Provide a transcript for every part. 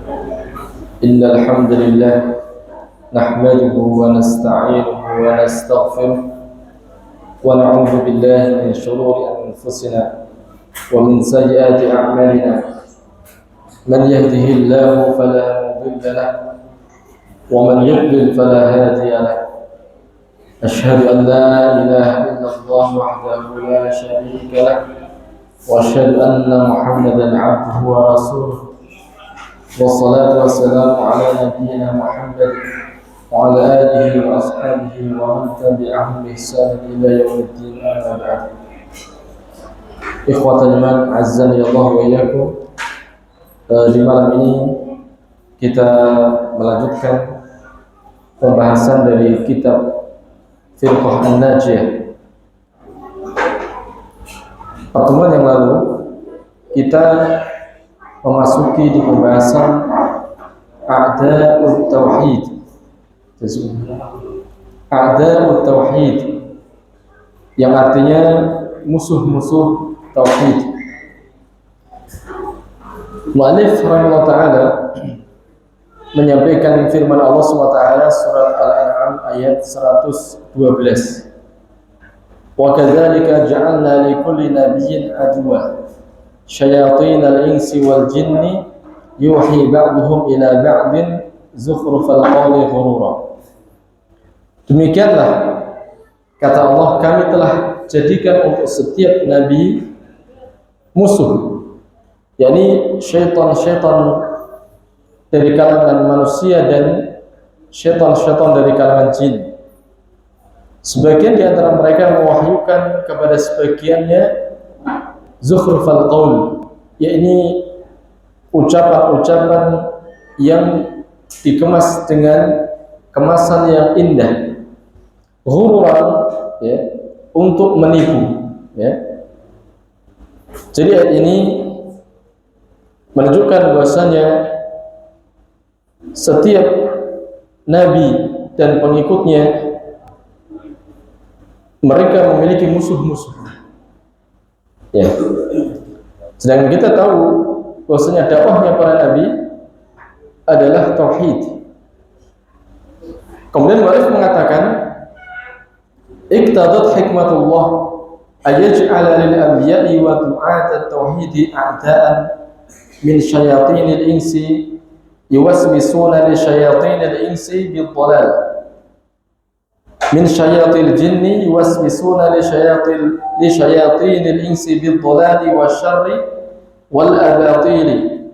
إن الحمد لله نحمده ونستعينه ونستغفره ونعوذ بالله من شرور أنفسنا ومن سيئات أعمالنا من يهده الله فلا مضل له ومن يضلل فلا هادي له أشهد أن لا إله إلا الله وحده لا شريك له وأشهد أن محمدا عبده ورسوله والصلاة والسلام على نبينا محمد وعلى آله وأصحابه ومن تبعهم بإحسان إلى يوم الدين أما بعد. Ikhwatal iman, azzani Allah wa iyyakum. Di malam ini kita melanjutkan pembahasan dari kitab Firqah An-Najiyah. Pertemuan yang lalu kita memasuki di pembahasan A'da'ut Tauhid. A'da'ut Tauhid yang artinya musuh-musuh tauhid. Mu'allif rahimahullah ta'ala menyampaikan firman Allah SWT surat Al-An'am ayat 112. Wa kadzalika ja'alna likulli nabiyyin aduwwan syayatinal insi wal jinni yuhi ba'duhum ila ba'din zukhrufal qawli ghurura. Demikianlah kata Allah, kami telah jadikan untuk setiap nabi musuh, yakni syaitan-syaitan dari kalangan manusia dan syaitan-syaitan dari kalangan jin. Sebagian di antara mereka mewahyukan kepada sebagiannya zukhrufal qaul, yakni ucapan-ucapan yang dikemas dengan kemasan yang indah, ghururan, ya, untuk menipu, ya. Jadi ayat ini menunjukkan bahwasanya setiap nabi dan pengikutnya mereka memiliki musuh-musuh, ya. Sedangkan kita tahu bahwasanya dakwahnya para nabi adalah tauhid. Kemudian Mu'allif mengatakan, iqtadat hikmatullah ayaj'ala lil anbiya'i wa du'at at-tauhid a'da'an min syayatinil insi yuwaswisuna li syayatinil insi bid-dhalal min syayatil jinni yuwaswisuna li syayatinil insi bid-dhalali wasyarri wal abatili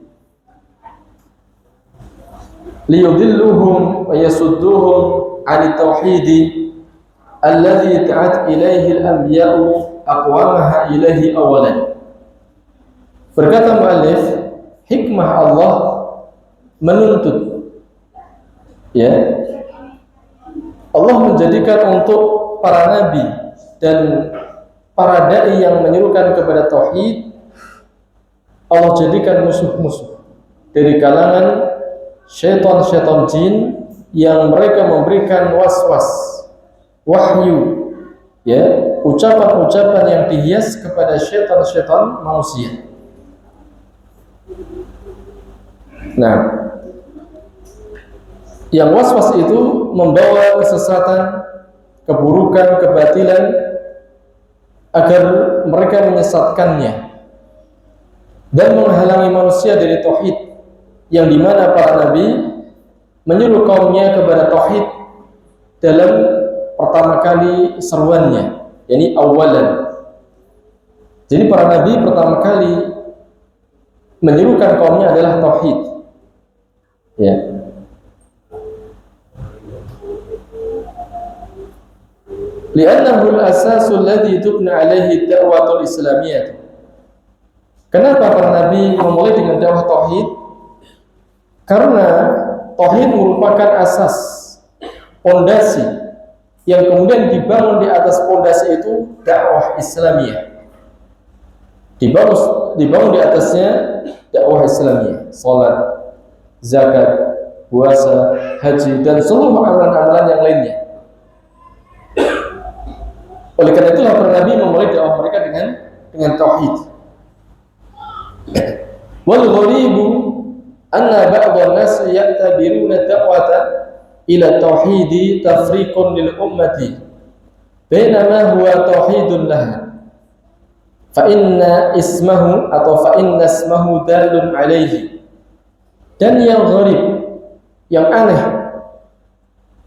liyudilluhum wa yasudduhum 'ani tauhidi alladhi ta'at ilaihi al-anbiya'u aqwamaha ilaihi awalan. Berkata mu'allif, hikmah Allah menuntut, ya, Allah menjadikan untuk para nabi dan para dai yang menyerukan kepada tauhid, Allah jadikan musuh-musuh dari kalangan syaitan-syaitan jin yang mereka memberikan was-was, wahyu, ya, ucapan-ucapan yang dihias kepada syaitan-syaitan manusia. Nah, yang was-was itu membawa kesesatan, keburukan, kebatilan agar mereka menyesatkannya dan menghalangi manusia dari tauhid, yang dimana para nabi menyuruh kaumnya kepada tauhid dalam pertama kali seruannya, yakni awalan. Jadi para nabi pertama kali menyerukan kaumnya adalah tauhid, ya. Li'annahu al-asasu alladhi tubna alaihi ad-da'watul islamiyah. Kenapa para nabi memulai dengan dakwah tauhid? Karena tauhid merupakan asas, pondasi yang kemudian dibangun di atas pondasi itu dakwah Islamiyah. Dibangun di atasnya dakwah Islamiyah, salat, zakat, puasa, haji dan seluruh amalan-amalan yang lainnya. Oleh karena itulah para nabi memulai dakwah mereka dengan tauhid. Wal ghalibu anna ba'dhan nas ya'tabiruna da'wata ila tauhidi tafriqun lil ummati bainama huwa tauhidun laha fa inna ismahu dalun alaihi. Dan yang gharib, yang aneh,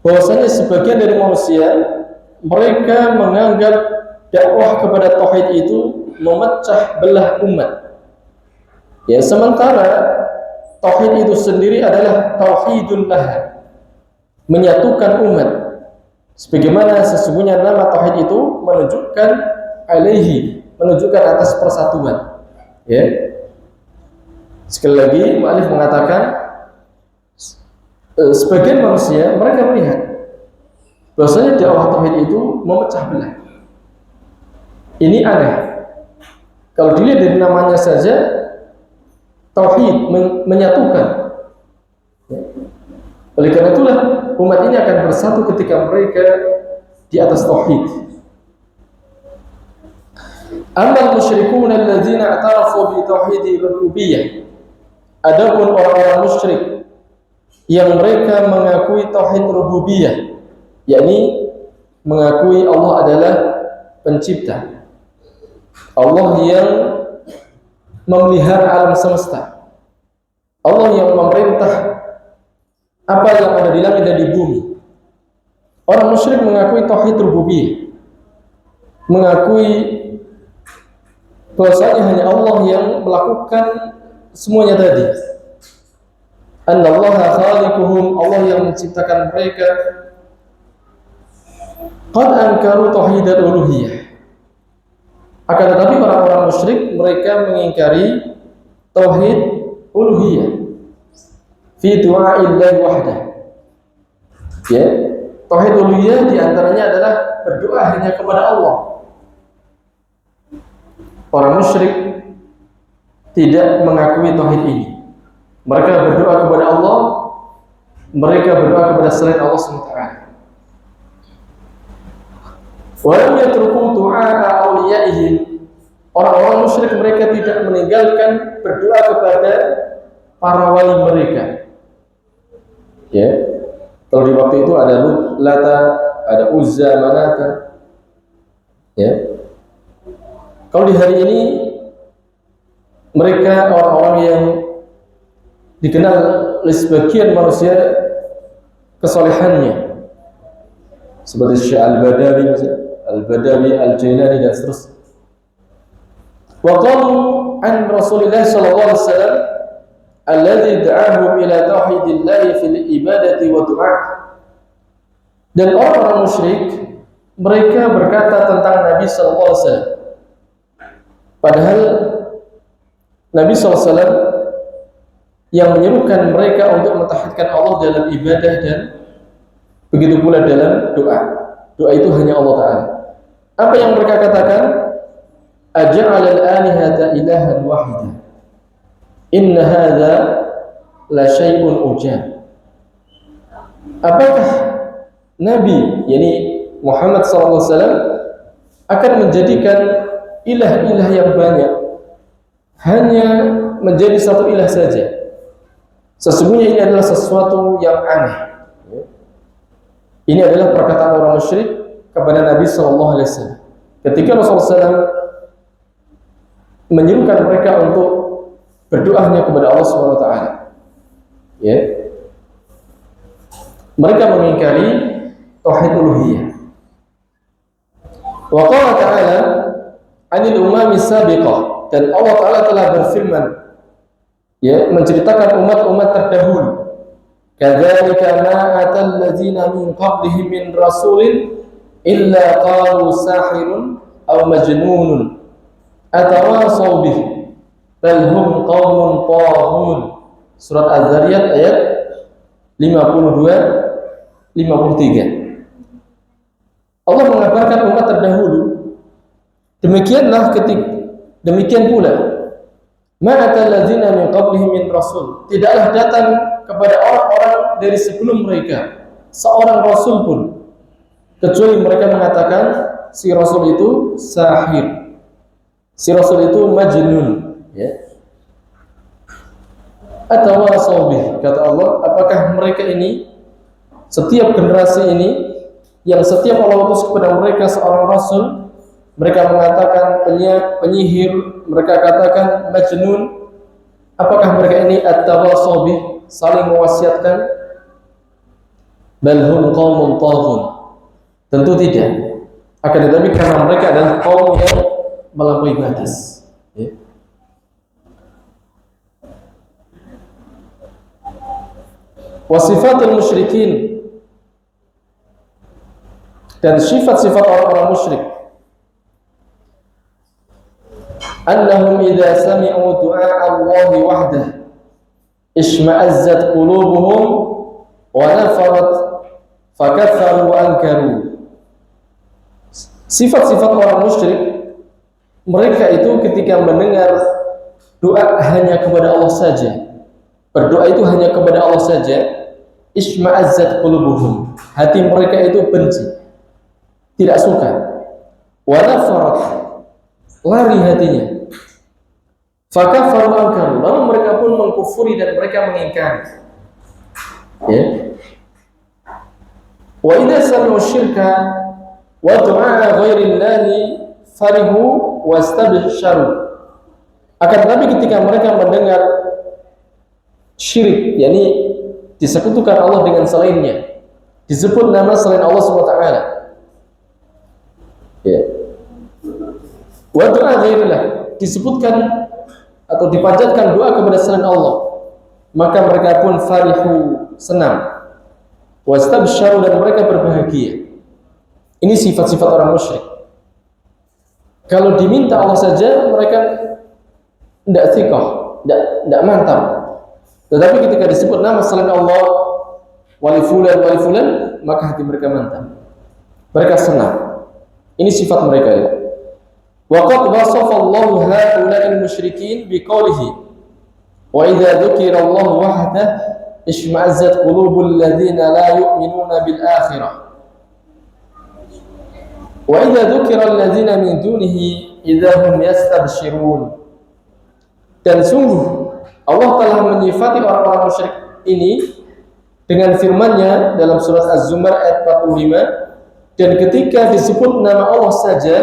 bahwasanya sebagian dari manusia mereka menganggap dakwah kepada tauhid itu memecah belah umat. Ya, sementara tauhid itu sendiri adalah tauhidun laha, menyatukan umat. Sebagaimana sesungguhnya nama tauhid itu menunjukkan alaihi, menunjukkan atas persatuan. Ya. Sekali lagi mu'allif mengatakan sebagian manusia mereka melihat bahwasanya dakwah tauhid itu memecah belah. Ini aneh. Kalau dilihat dari namanya saja, tauhid menyatukan. Ya. Oleh karena itulah umat ini akan bersatu ketika mereka di atas tauhid. Amal musyrikun alladzina i'tarafu bi tauhid rububiyyah. Adapun orang-orang musyrik yang mereka mengakui tauhid rububiyah, yakni mengakui Allah adalah pencipta, Allah yang memelihara alam semesta, Allah yang memerintah apa yang ada di langit dan di bumi. Orang musyrik mengakui tauhid rububiyah, mengakui bahwasanya hanya Allah yang melakukan semuanya tadi. Annallaha khaliquhum, Allah yang menciptakan mereka. Qad ankaru tauhid al-uluhiyah. Akan tetapi orang-orang musyrik mereka mengingkari tauhid uluhiyah fi du'a'illahi wahdah. Ya, tauhid uluhiyah di antaranya adalah berdoa hanya kepada Allah. Orang musyrik tidak mengakui tauhid ini. Mereka berdoa kepada Allah, mereka berdoa kepada selain Allah SWT. Wa lam yatruku du'a awliyaihim. Orang-orang musyrik mereka tidak meninggalkan berdoa kepada para wali mereka. Ya. Kalau di waktu itu ada Lata, ada Uzza, Manata. Ya. Kalau di hari ini mereka orang-orang yang dikenal oleh sebagian manusia kesolehannya, seperti Syekh Al-Badawi, Al-Jailani dan seterusnya. Wa qalu an Rasulillah sallallahu alaihi wasallam alladzi da'ahum ila tauhidillahi fil ibadati wa du'a. Dan orang-orang musyrik mereka berkata tentang Nabi sallallahu alaihi wasallam, padahal Nabi SAW yang menyerukan mereka untuk mentauhidkan Allah dalam ibadah dan begitu pula dalam doa. Doa itu hanya Allah Ta'ala. Apa yang mereka katakan? Aja'al al-alihata ilahan wahida. Inna hadha la syai'un ujab. Apakah Nabi, yakni Muhammad SAW, akan menjadikan ilah-ilah yang banyak hanya menjadi satu ilah saja? Sesungguhnya ini adalah sesuatu yang aneh. Ini adalah perkataan orang musyrik kepada Nabi SAW. Ketika Rasulullah SAW menyerukan mereka untuk berdoa hanya kepada Allah SWT, ya, mereka mengingkari tauhid uluhiyah. Wa qala ta'ala 'anil umami sabiqah. Dan Allah Ta'ala telah berfirman, ya, menceritakan umat-umat terdahulu. Kadzalika ma atal ladzina min qablihim min rasulin illa qalu sahirun aw majnunun atawasaw bih bal hum qaumun taghun. Surat Az-Zariyat ayat 52-53. Allah mengabarkan umat terdahulu, demikian pula ma'atal ladzina min qablihim min rasul, tidaklah datang kepada orang-orang dari sebelum mereka seorang rasul pun kecuali mereka mengatakan si rasul itu sahir, si rasul itu majnun, ya. atawasaw bih, kata Allah, apakah mereka ini, setiap generasi ini yang setiap Allah utus kepada mereka seorang rasul, mereka mengatakan penyihir, mereka katakan majnun, apakah mereka ini atawasaw bih, saling mewasiatkan? Bal hum qaumun taghun, tentu tidak. Akan tetapi karena mereka adalah kaum yang melampaui batas, ya. Wasifatul musyrikin, dan sifat-sifat orang-orang musyrik, annahum idza sami'u du'a Allahi wahdah isma'azzat qulubuhum wa nafarat fakatharu wa ankaru. Sifat-sifat orang musyrik, mereka itu ketika mendengar doa hanya kepada Allah saja, berdoa itu hanya kepada Allah saja, isma'azzat qulubuhum, hati mereka itu benci, tidak suka, wa nafarat, lari hatinya, fakafaru ankaru, lalu mereka pun mengkufuri dan mereka mengingkari, ya. Wa idza sami'u syirka wa du'a ghairillahi farihu wastabsharu. Akan tetapi ketika mereka mendengar syirik, yakni disekutukan Allah dengan selainnya, disebut nama selain Allah SWT, ya. Wa du'a ghairillah, disebutkan atau dipanjatkan doa kepada selain Allah, maka mereka pun farihu, senang, wastabsharu, dan mereka berbahagia. Ini sifat-sifat orang musyrik. Kalau diminta Allah saja, mereka tidak thiqah, tidak mantap. Tetapi ketika disebut nama selain Allah, wali fulan, maka hati mereka mantap, mereka senang. Ini sifat mereka, ya. Wa qad wasafa Allahu haula'il musyrikin biqaulihi wa idza dzukira Allah wahdahu isma'azzat qulubul ladzina la yu'minuna bil akhirah wa idza dzukira alladzina min dunihi idza hum yastabshirun. Dan sungguh Allah telah menyifati orang-orang musyrik ini dengan firman-Nya dalam surat Az-Zumar ayat 45, dan ketika disebut nama Allah saja,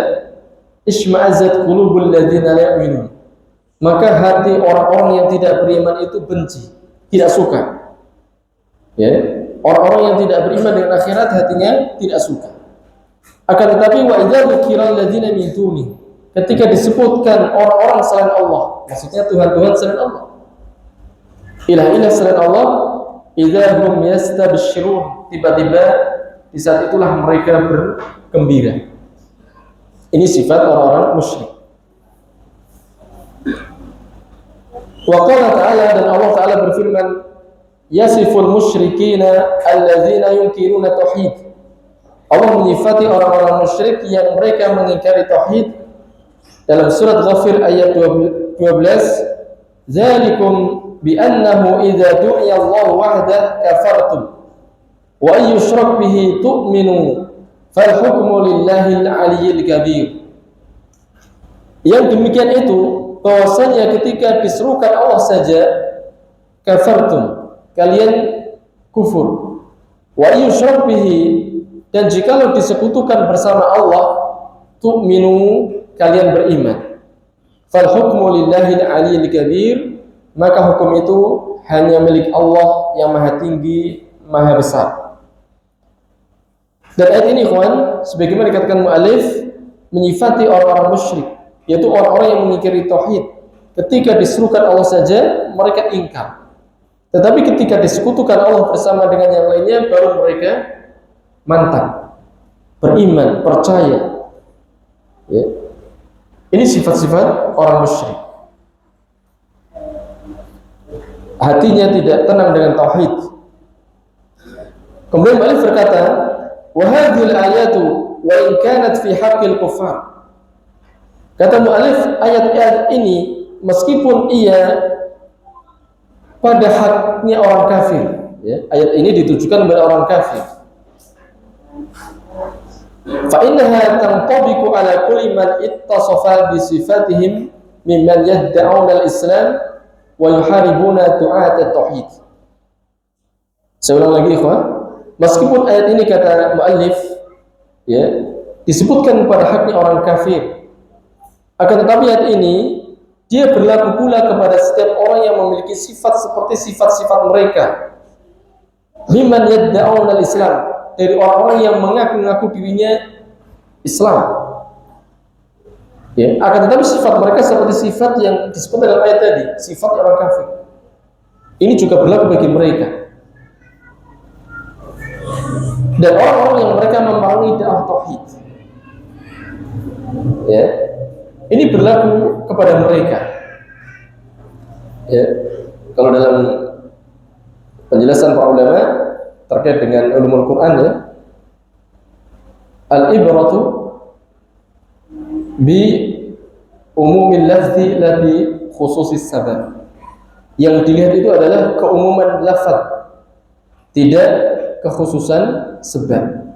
isma'azzat qulubul ladzina la yu'minun, maka hati orang-orang yang tidak beriman itu benci, tidak suka, ya. Orang-orang yang tidak beriman dengan akhirat hatinya tidak suka. Akan tetapi wa idza dzukira alladzina min duni, ketika disebutkan orang-orang selain Allah, maksudnya Tuhan-Tuhan selain Allah, ilah-ilah selain Allah, idza hum yastabshirun, tiba-tiba di saat itulah mereka bergembira. Ini sifat orang-orang musyrik. Wa qala ta'ala, dan Allah Ta'ala berfirman, yasiful musyrikina alladzina yunkiruna tauhid. Allah menyifati orang-orang musyrik yang mereka mengingkari tauhid dalam surat Ghafir ayat 12, dzalikum bi annahu idza du'iya Allah wahdahu kafartum wa ay yushrak bihi tu'minu fal hukmu lillahil aliyyil kabir. Yang demikian itu bahwasanya ketika diserukan Allah saja, kafartum, kalian kufur, wa ay yushrak bihi, dan jikalau disekutukan bersama Allah, tu'minu, kalian beriman, fal hukmu lillahil aliyyil kabir, maka hukum itu hanya milik Allah yang maha tinggi, maha besar. Dan ayat ini, kawan, sebagaimana dikatakan mu'alif, menyifati orang-orang musyrik, yaitu orang-orang yang mengingkari tauhid. Ketika diserukan Allah saja, mereka ingkar. Tetapi ketika disekutukan Allah bersama dengan yang lainnya, baru mereka mantap, beriman, percaya, ya. Ini sifat-sifat orang musyrik. Hatinya tidak tenang dengan tauhid. Kemudian mu'allif berkata, wa hadhil ayatu wa in kanat fi haqqil kuffar. Kata mu'allif, ayat-ayat ini meskipun ia pada haknya orang kafir, ya, ayat ini ditujukan kepada orang kafir, fa innaha tantabiqu ala kulli man ittasafa bi sifatihim mimman yad'una al-islam wa yuharibuna du'at at-tauhid. Saya ulang lagi ikhwan, meskipun ayat ini kata muallif ya disebutkan pada haknya orang kafir, akan tetapi ayat ini dia berlaku pula kepada setiap orang yang memiliki sifat seperti sifat-sifat mereka. Mimman yadda'un al-Islam, dari orang-orang yang mengaku-ngaku dirinya Islam. Ya, akan tetapi sifat mereka seperti sifat yang disebut dalam ayat tadi, sifat orang kafir. Ini juga berlaku bagi mereka. Dan orang-orang yang mereka memerangi dakwah tauhid. Ya. Ini berlaku kepada mereka. Ya. Kalau dalam penjelasan para ulama terkait dengan ulumul Quran ya, al-ibratu bi umumil lafzi la bi khususis sabab. Yang dilihat itu adalah keumuman lafaz, tidak kekhususan sebab.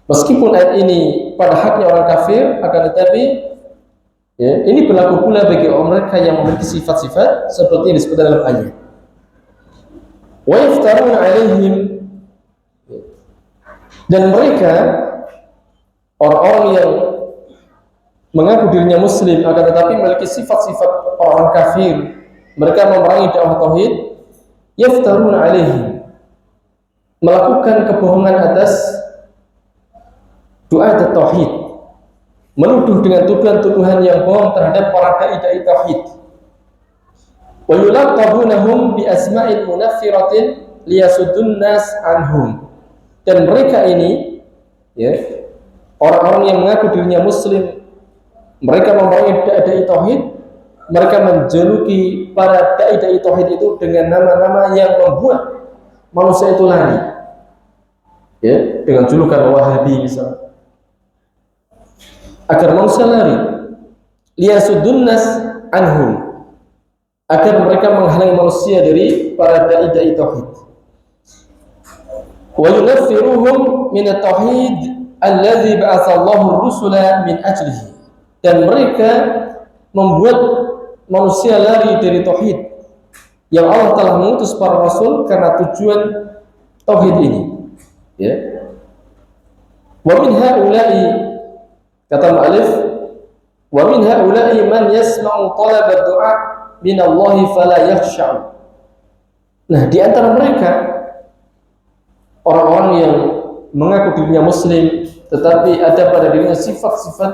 Meskipun ayat ini pada haknya orang kafir, akan tetapi ya, ini berlaku pula bagi orang mereka yang memiliki sifat-sifat seperti yang disebut dalam ayat. Wa yaftaruna alaihim, dan mereka orang-orang yang mengaku dirinya muslim akan tetapi memiliki sifat-sifat orang kafir, mereka memerangi dakwah tauhid, yaftaruna alaihim, melakukan kebohongan atas doa tauhid, menuduh dengan tuduhan-tuduhan yang bohong terhadap para dai-dai tauhid. Wa yulaqabunahum bi asma'il munaffiratin liyasuddun nas anhum. Dan mereka ini ya, orang-orang yang mengaku dirinya muslim, mereka memerangi dai-dai tauhid, mereka menjuluki para dai-dai tauhid itu dengan nama-nama yang membuat manusia itu lari. Ya, dengan julukan Wahabi misalnya. Agar manusia lari, liyasuddun nas anhum, agar mereka menghalangi manusia dari para dai-dai tauhid. Wa yunaffiruhum min at-tauhid alladzi ba'atsallahu ar-rusula min ajlihi, dan mereka membuat manusia lari dari tauhid yang Allah telah mengutus para rasul karena tujuan tauhid ini. Ya. Wa min haula'i, kata mu'allif, wa min haula'i man yasma'u talab ad-du'a min Allah fala yakhsha'u. Nah, di antara mereka orang-orang yang mengaku dirinya muslim tetapi ada pada dirinya sifat-sifat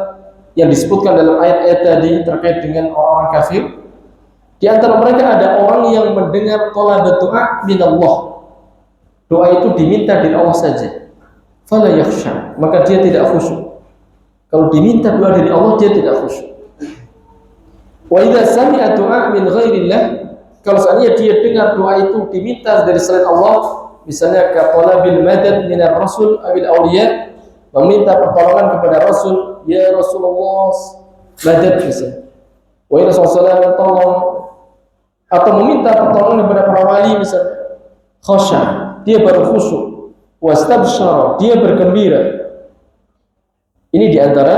yang disebutkan dalam ayat-ayat tadi terkait dengan orang-orang kafir. Di antara mereka ada orang yang mendengar talab ad-du'a min Allah, doa itu diminta dari Allah saja, fala yakhsha, maka dia tidak khusyuk. Kalau diminta doa dari Allah, dia tidak khusyuk. Wa idza sami'a du'a min ghairillah, kalau seandainya dia dengar doa itu diminta dari selain Allah, misalnya ka talabil madad minar rasul awil awliya, meminta pertolongan kepada rasul, ya Rasulullah madad misalnya, wa inna sallallahu tolong, atau meminta pertolongan kepada para wali misalnya, khasya, dia baru khusyuk, wastabsyara, dia bergembira. Ini diantara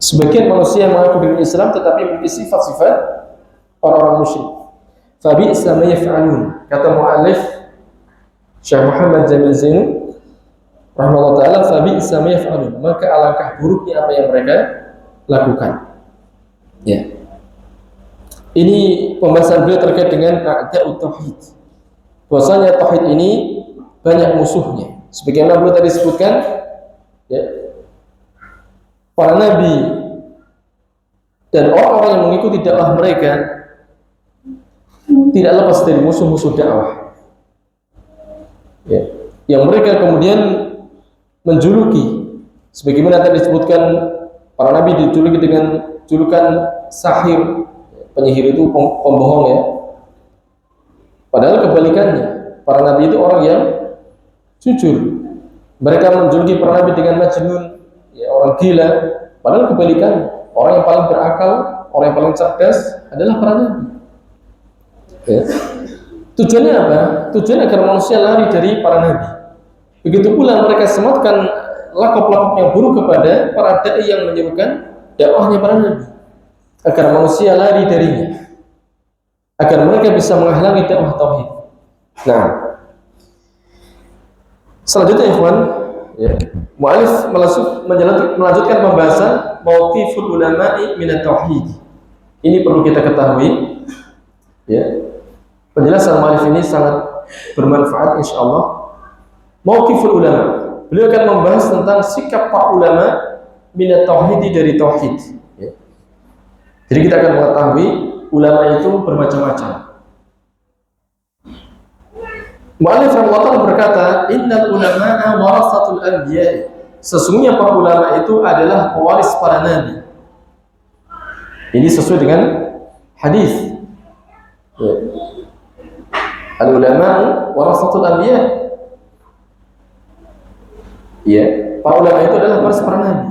sebagian manusia yang mengaku diri Islam tetapi memiliki sifat-sifat orang-orang musyrik. Fabi'sa ma yaf'alun, kata mu'allif Syekh Muhammad Jamil Zainu rahimahullah ta'ala, fabi'sa ma yaf'alun, maka alangkah buruknya apa yang mereka lakukan. Ya. Ini pembahasan beliau terkait dengan a'da'ut tauhid. Bahwasanya tauhid ini banyak musuhnya. Sebagaimana beliau tadi sebutkan, ya, para nabi dan orang-orang yang mengikuti dakwah mereka tidak lepas dari musuh-musuh dakwah, ya, yang mereka kemudian menjuluki, sebagaimana tadi disebutkan para nabi dijuluki dengan julukan sahir, penyihir itu pembohong ya. Padahal kebalikannya, para nabi itu orang yang jujur. Mereka menjuluki para nabi dengan majnun, ya, orang gila. Padahal kebalikannya, orang yang paling berakal, orang yang paling cerdas adalah para nabi. Ya. Tujuannya apa? Tujuannya agar manusia lari dari para nabi. Begitu pula mereka sematkan lakop-lakop yang buruk kepada para dai yang menyerukan dakwahnya para nabi, agar manusia lari darinya. agar mereka bisa menghalangi dakwah tauhid. Nah, selanjutnya ikhwan, ya, mu'alif melanjutkan pembahasan mauqiful ulama'i minat tauhid. Ini perlu kita ketahui, ya. Penjelasan mu'alif ini sangat bermanfaat insyaallah. Mauqiful ulama, beliau akan membahas tentang sikap para ulama minat tauhid, dari tauhid, ya. Jadi kita akan mengetahui ulama itu bermacam-macam. Mu'allif rahimahullah berkata, innal ulama'a warasatul anbiya. Sesungguhnya para ulama itu adalah pewaris para nabi. Ini sesuai dengan hadis. Ya. Al ulama'u warasatul anbiya. Ya, para ulama itu adalah pewaris para nabi.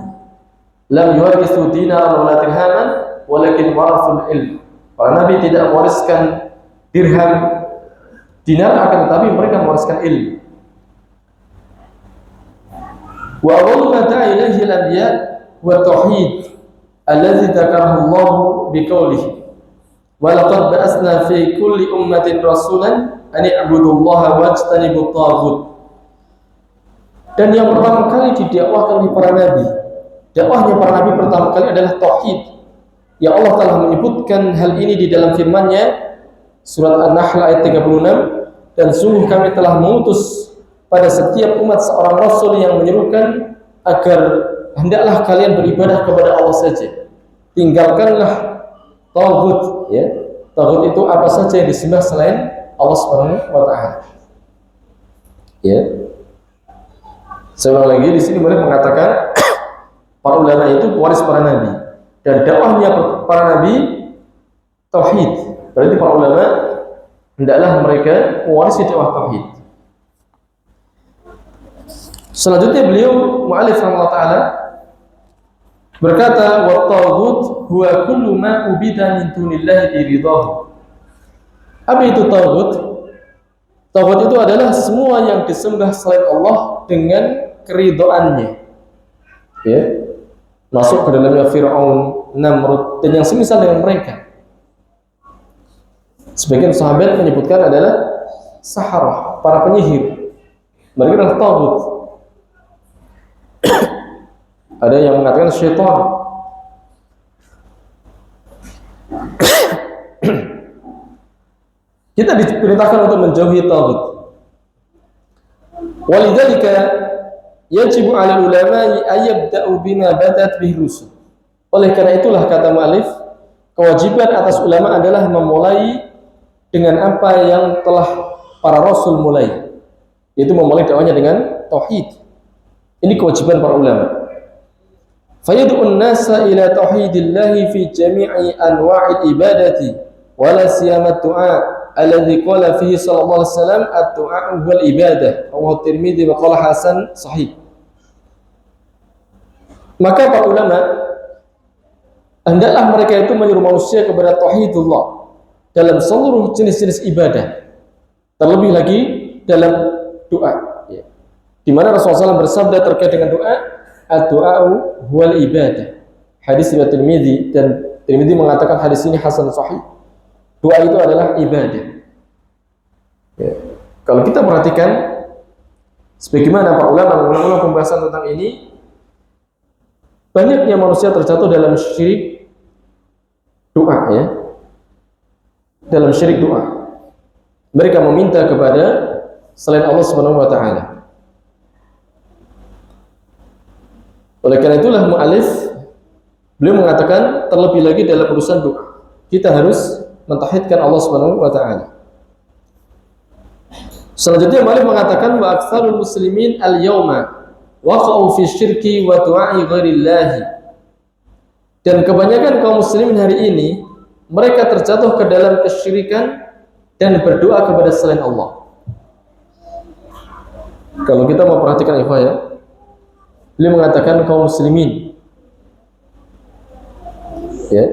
Lam yuwarithu dinaran wala dirhaman, walakin warathul ilm. Para nabi tidak mewariskan dirham, dinar, akan tetapi mereka mewariskan ilmu. Wa awwalu ma da'a ilaihi al-anbiya wa tauhid alladhi dzakarahu Allah bi qawlihi wa laqad ba'atsna fi kulli ummatin rasulan an i'budu Allah wajtanibut taghut. Dan yang pertama kali didakwahkan oleh para nabi, dakwahnya para nabi pertama kali adalah tauhid. Ya Allah telah menyebutkan hal ini di dalam firman-Nya surat An-Nahl ayat 36, dan sungguh kami telah mengutus pada setiap umat seorang rasul yang menyerukan agar hendaklah kalian beribadah kepada Allah saja. Tinggalkanlah taghut, ya. Taghut itu apa saja yang disembah selain Allah Subhanahu wa taala. Ya. Saya ulang lagi, di sini boleh mengatakan para ulama itu pewaris para nabi, dan dakwahnya para nabi tauhid. Berarti para ulama hendaklah mereka mewarisi dakwah tauhid. Selanjutnya beliau mu'allif rahimahullah taala berkata, wa taghut huwa kullu ma ubida min dunillahi biridhahu. Apa itu taghut? Taghut itu adalah semua yang disembah selain Allah dengan keridhaannya. Ya. Masuk ke dalamnya Fir'aun, Namrud, dan yang semisal dengan mereka. Sebagian sahabat menyebutkan adalah saharah, para penyihir. Mereka adalah taghut. Ada yang mengatakan syaitan. Kita diperintahkan untuk menjauhi taghut. Walidzalika yajibu 'alal ulama'i ay yabda'u bima badat bihi rusul. Oleh karena itulah, kata mu'allif, kewajiban atas ulama adalah memulai dengan apa yang telah para rasul mulai, yaitu memulai dakwahnya dengan tauhid. Ini kewajiban para ulama. Fayad'un nasa ila tauhidillahi fi jami'i anwa'il ibadati wala siyama du'a alladhi qala fihi sallallahu alaihi wasallam ad-du'a wal ibadah. Rawahu Tirmidzi wa qala hasan sahih. Maka para ulama hendaklah mereka itu menyuruh manusia kepada tauhidullah dalam seluruh jenis-jenis ibadah, terlebih lagi dalam doa, ya. Di mana Rasulullah SAW bersabda terkait dengan doa, ad-du'a'u huwal ibadah. Hadis riwayat Tirmidzi, dan Tirmidzi mengatakan hadis ini hasan sahih. Doa itu adalah ibadah. Ya. Kalau kita perhatikan sebagaimana para ulama mengulang pembahasan tentang ini, banyaknya manusia terjatuh dalam syirik doa, ya. Dalam syirik doa, mereka meminta kepada selain Allah Subhanahu wa taala. Oleh karena itulah mu'allif beliau mengatakan terlebih lagi dalam urusan doa kita harus mentauhidkan Allah Subhanahu wa taala. Selanjutnya mu'allif mengatakan wa aktsarul muslimin al-yauma waqa'u fi syirki wa du'a'i ghairillahi. Dan kebanyakan kaum muslimin hari ini mereka terjatuh ke dalam kesyirikan dan berdoa kepada selain Allah. Kalau kita mau perhatikan ikhwah, ya, beliau mengatakan kaum muslimin, ya,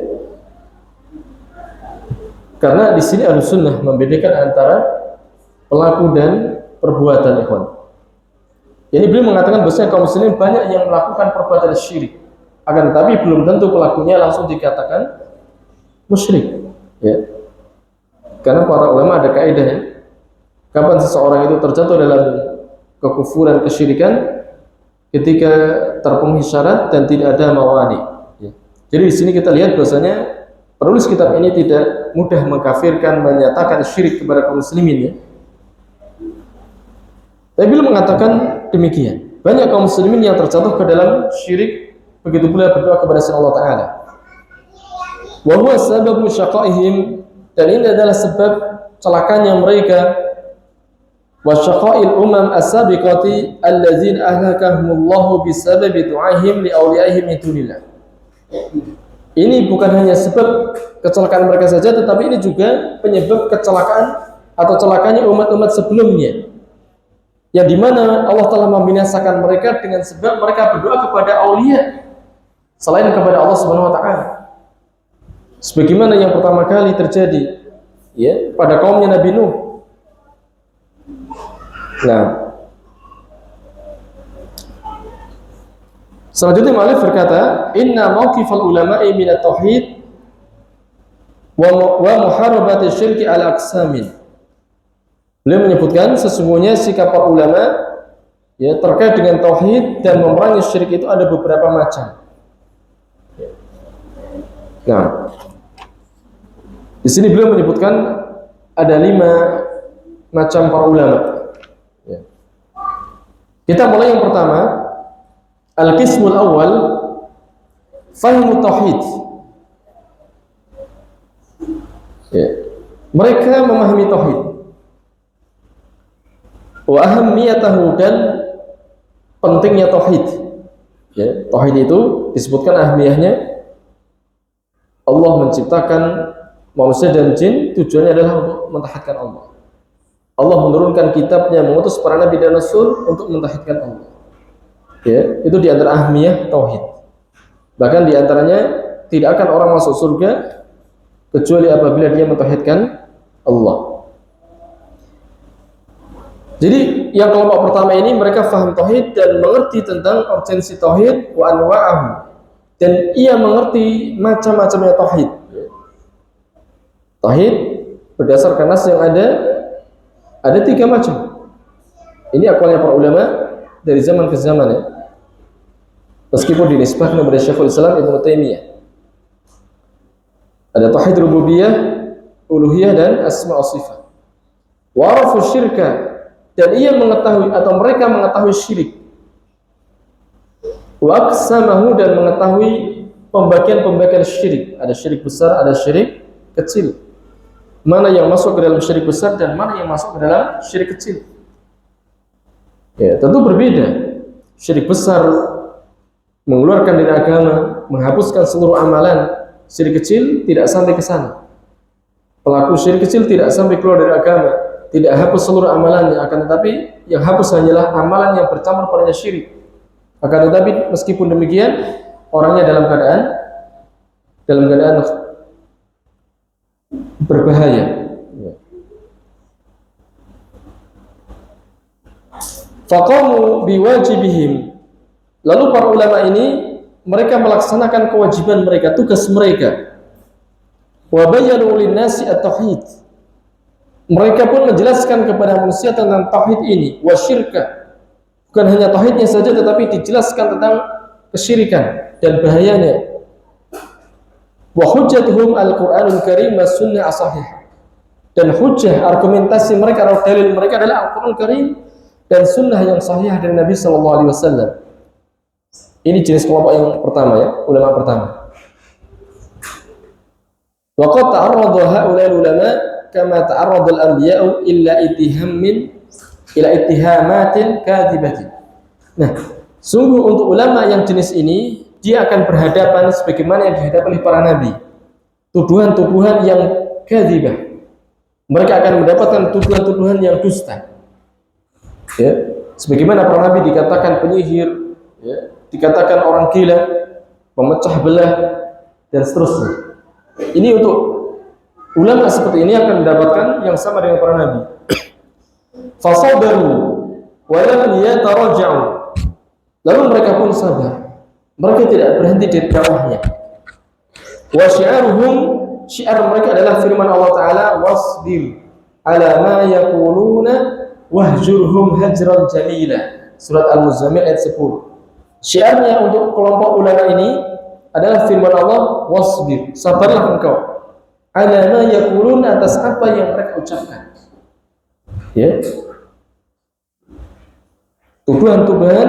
karena di sini Ahlussunnah membedakan antara pelaku dan perbuatan, ikhwan. Jadi beliau mengatakan bahwasanya kaum muslimin banyak yang melakukan perbuatan syirik, akan tetapi belum tentu pelakunya langsung dikatakan musyrik, ya. Karena para ulama ada kaidahnya, kapan seseorang itu terjatuh dalam kekufuran, kesyirikan, ketika terpenuhi syarat dan tidak ada mawani. Jadi di sini kita lihat bahwasanya penulis kitab ini tidak mudah mengkafirkan, menyatakan syirik kepada kaum muslimin ya. Tapi beliau mengatakan demikian. Banyak kaum muslimin yang terjatuh ke dalam syirik, begitu pula berdoa kepada selain Allah Ta'ala. Wa huwa sababu syaqaihim, dan ini adalah sebab celakanya mereka, wa syaqail umam as-sabiqati alladzina ahlakahumullahu bisababi du'ahim li awliyaihim min dunillah. Ini bukan hanya sebab kecelakaan mereka saja, tetapi ini juga penyebab kecelakaan atau celakanya umat-umat sebelumnya, yang dimana Allah telah membinasakan mereka dengan sebab mereka berdoa kepada aulia selain kepada Allah Subhanahu Wa Taala. Sebagaimana yang pertama kali terjadi ya pada kaumnya Nabi Nuh. Nah, selanjutnya Ma'alif berkata, inna mawqifal ulama'i minat tauhid wa muharabati syirki ala aqsamin. Beliau menyebutkan sesungguhnya sikap para ulama ya terkait dengan tauhid dan memerangi syirik itu ada beberapa macam. Nah, di sini beliau menyebutkan ada 5 macam para ulama. Ya. Kita mulai yang pertama. Al-qismul awal fahmu tauhid. Ya. Mereka memahami tauhid. Wa ahammiyatahu, dan pentingnya tauhid. Ya, tauhid itu disebutkan ahmiyahnya. Allah menciptakan manusia dan jin, tujuannya adalah untuk mentauhidkan Allah. Allah menurunkan kitabnya, mengutus para nabi dan rasul untuk mentauhidkan Allah. Ya, itu di antara ahmiyah tauhid. Bahkan di antaranya tidak akan orang masuk surga kecuali apabila dia mentauhidkan Allah. Jadi yang kelompok pertama ini mereka faham tauhid dan mengerti tentang urgensi tauhid wa anwa'ahu, dan ia mengerti macam-macamnya tauhid. Tauhid berdasarkan nas yang ada 3 macam. Ini aqwalnya para ulama dari zaman ke zaman ya. Meskipun dinisbahkan kepada Syekhul Islam Ibnu Taimiyah. Ada tauhid rububiyah, uluhiyah, dan asma wa sifat. Wa arafu syirka, dan ia mengetahui atau mereka mengetahui syirik. Wa aqsamahu, dan mengetahui pembagian-pembagian syirik. Ada syirik besar, ada syirik kecil. Mana yang masuk ke dalam syirik besar dan mana yang masuk ke dalam syirik kecil. Ya, tentu berbeda. Syirik besar mengeluarkan dari agama, menghapuskan seluruh amalan. Syirik kecil tidak sampai ke sana. Pelaku syirik kecil tidak sampai keluar dari agama, tidak hapus seluruh amalannya, akan tetapi yang hapus hanyalah amalan yang bercampur padanya syirik. Akan tetapi meskipun demikian, orangnya dalam keadaan berbahaya. Faqamu biwajibihim. Lalu para ulama ini mereka melaksanakan kewajiban mereka, tugas mereka. Wa bayyanu lin-nasi at-tauhid. Mereka pun menjelaskan kepada manusia tentang tauhid ini, wa syirka. Bukan hanya tauhidnya saja, tetapi dijelaskan tentang kesyirikan dan bahayanya. Wa hujjatuhum al-Qur'anul Karim was sunnah as-sahihah. Dan hujjah, argumentasi mereka atau dalil mereka adalah Al-Qur'an Karim dan sunnah yang sahih dari Nabi sallallahu alaihi wasallam. Ini jenis kelompok yang pertama ya, ulama pertama. Wa qad ta'arrada ha'ula'il ulama kama ta'arrada al-anbiya'u ila ittihamatin kadhibatin. Nah, sungguh untuk ulama yang jenis ini, dia akan berhadapan sebagaimana yang dihadapi oleh para nabi. Tuduhan-tuduhan yang kadzibah. Mereka akan mendapatkan tuduhan-tuduhan yang dusta. Ya, sebagaimana para nabi dikatakan penyihir, ya, dikatakan orang gila, pemecah belah, dan seterusnya. Ini untuk ulama seperti ini akan mendapatkan yang sama dengan para nabi. Fasabaru wa lam yataraja'u. Lalu mereka pun sabar. Mereka tidak berhenti di dakwahnya. Wa syi'aruhum syiar mereka adalah firman Allah Ta'ala, wasbir ala ma yaquluna wahjurhum hajran jamila. Surat Al-Muzammil ayat 10. Syiarnya untuk kelompok ulama ini adalah firman Allah, wasbir, sabarlah engkau ala ma yaquluna, atas apa yang mereka ucapkan. Ya. Tuduhan-tuduhan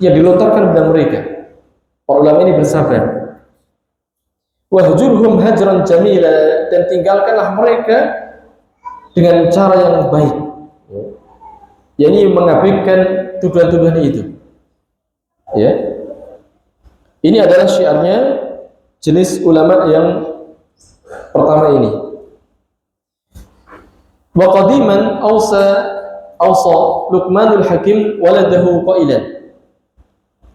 yang dilontarkan kepada mereka. Para ulama ini bersabar. Wahjurhum hajran jamila, dan tinggalkanlah mereka dengan cara yang baik. yakni mengabaikan tuduhan-tuduhan itu. Ya. Ini adalah syiarnya jenis ulama yang pertama ini. Wa qadiman awsa Luqmanul Hakim waladahu qailan.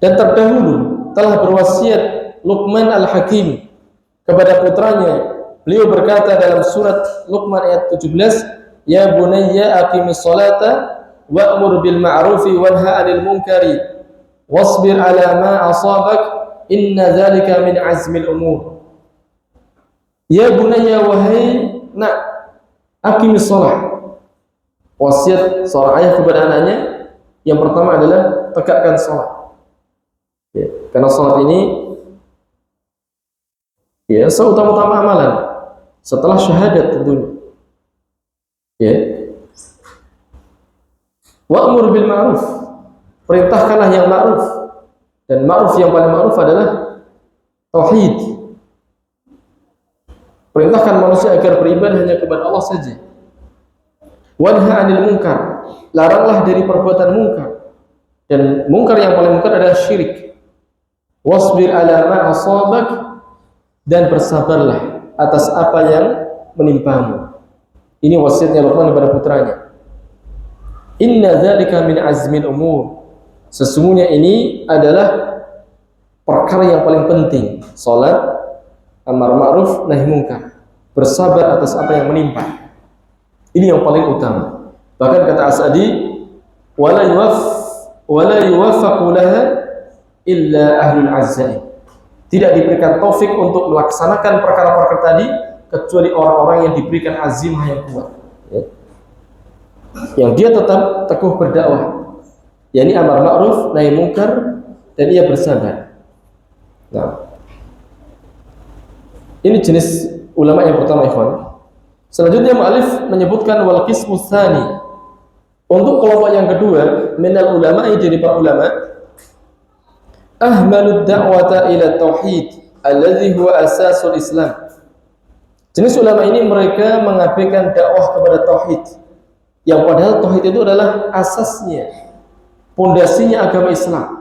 Dan terdahulu telah berwasiat Luqman Al-Hakim kepada putranya. Beliau berkata dalam surat Luqman ayat 17, "Ya bunayya aqimis salata wa'mur bil ma'rufi wanha 'anil munkari wasbir 'ala ma asabak inna dzalika min 'azmil umur." Ya bunayya, wahai nak, aqimis shalah. Wasiat seorang ayah kepada anaknya yang pertama adalah tegakkan salat. Ya, karena salat ini ya seutama-utama amalan setelah syahadat tentunya. Ya. Wa'mur bil ma'ruf, perintahkanlah yang ma'ruf, dan ma'ruf yang paling ma'ruf adalah tauhid. Perintahkan manusia agar beribadah hanya kepada Allah saja. Wanha 'anil munkar, laranglah dari perbuatan munkar, dan munkar yang paling munkar adalah syirik. Wasbir 'ala ma asabak, dan bersabarlah atas apa yang menimpamu. Ini wasiatnya Luqman kepada putranya. Inna dzalika min azmil umur, sesungguhnya ini adalah perkara yang paling penting. Salat, amar ma'ruf, nahi munkar, bersabar atas apa yang menimpa. Ini yang paling utama. Bahkan kata As'adi, wala yuwaffaqu laha illa ahlul azza'i. Tidak diberikan taufik untuk melaksanakan perkara-perkara tadi kecuali orang-orang yang diberikan azimah yang kuat. Ya. Yang dia tetap teguh berdakwah, yakni amar ma'ruf, nahi munkar, dan ia bersabar. Nah, ini jenis ulama yang pertama, ikhwan. Selanjutnya mu'alif menyebutkan wal qismu tsani. Untuk kelompok yang kedua, minal ulama'i, dari para ulama, ahmalud da'wata ila tauhid alladhi huwa asasul Islam. Jenis ulama ini mereka mengabaikan dakwah kepada tauhid, yang padahal tauhid itu adalah asasnya, pondasinya agama Islam.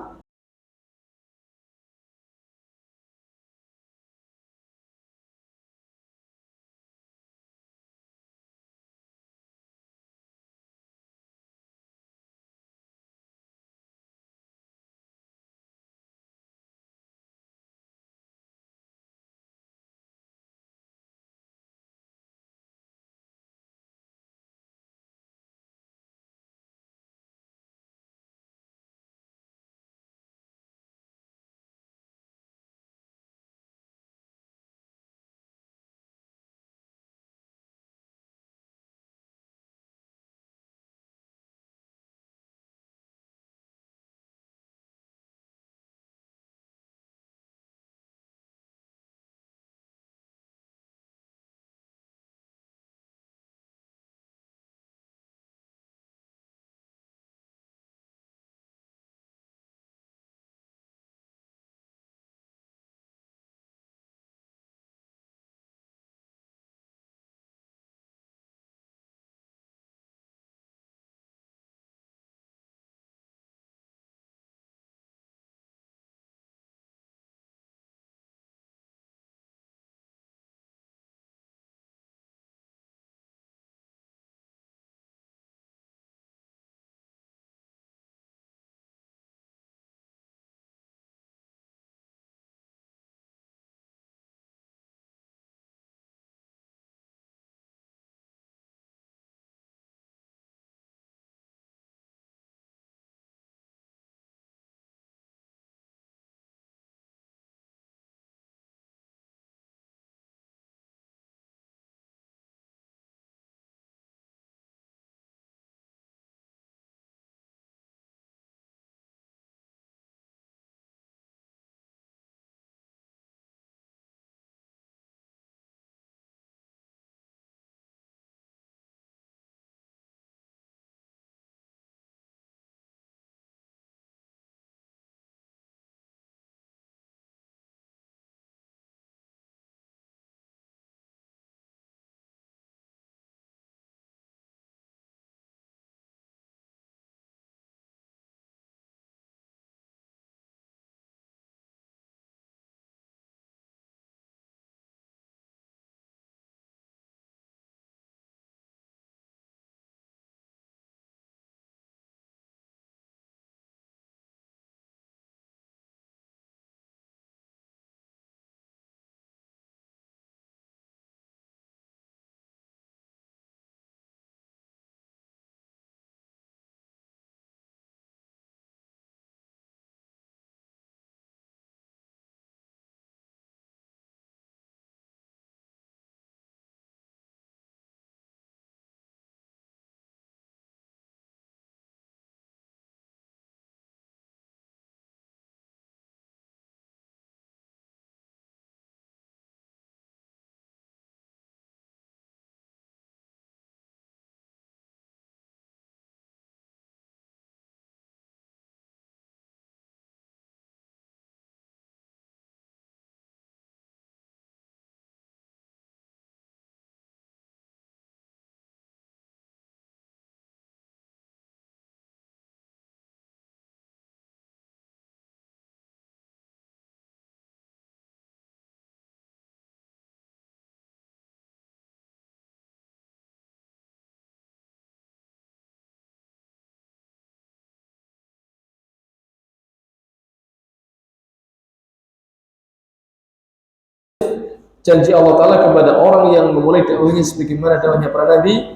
janji Allah Ta'ala kepada orang yang memulai dakwahnya sebagaimana dakwahnya para nabi,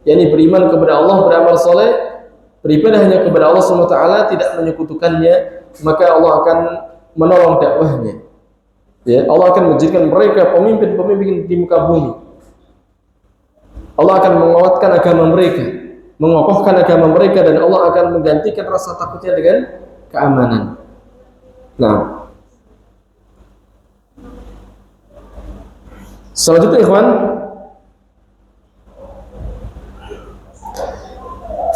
yakni beriman kepada Allah, beramal soleh, beribadah hanya kepada Allah SWT, tidak menyekutukannya, maka Allah akan menolong dakwahnya. Ya, Allah akan menjadikan mereka pemimpin-pemimpin di muka bumi. Allah akan menguatkan agama mereka, mengokohkan agama mereka, dan Allah akan menggantikan rasa takutnya dengan keamanan. Nah, selanjutnya ikhwan,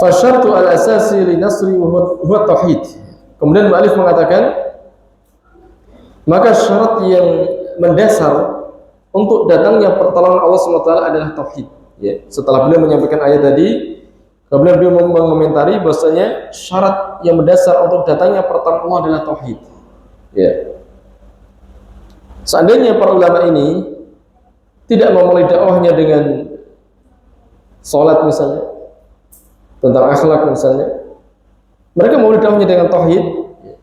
fasyartu al-asasi li nasri huwa tauhid. Kemudian mu'alif mengatakan, maka syarat yang mendasar untuk datangnya pertolongan Allah SWT adalah tauhid. Ya, setelah beliau menyampaikan ayat tadi, kemudian beliau mengomentari bahwasanya syarat yang mendasar untuk datangnya pertolongan Allah adalah tauhid. Ya. Seandainya para ulama ini tidak memulai dakwahnya dengan salat misalnya, tentang akhlak misalnya, mereka memulai dakwahnya dengan tauhid,